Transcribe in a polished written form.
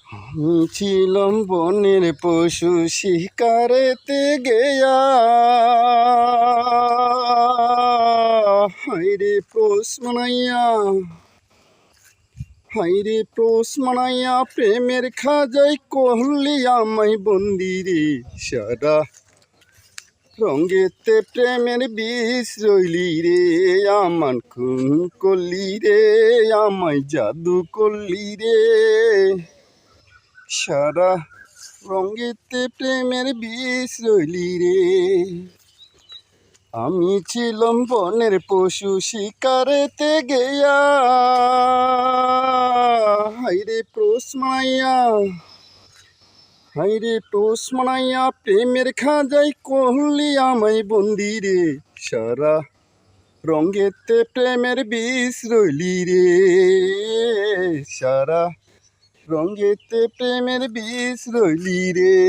আমি ছিলাম বনের পশু শিকারেতে গেয়া, হাইরে পোষ মানাইয়া, হাইরে পোষ মানাইয়া প্রেমের খাজাই করলি আমায় বন্দিরে। সারা রঙ্গেতে প্রেমের বিষ রইলি রে, আমার খুন করলি রে, আমায় জাদু করলি রে। সারা রঙ্গেতে প্রেমের বিষ রইলি রে। আমি ছিলাম বনের পশু শিকারেতে গেয়া, হাইরে পোষ মানাইয়া, হাইরে পোষ মানাইয়া প্রেমের খাজাই করলি আমায় বন্দিরে। সারা রঙ্গেতে প্রেমের বিষ রইলি রে, সারা রঙ্গেতে প্রেমের বিষ রইলি রে।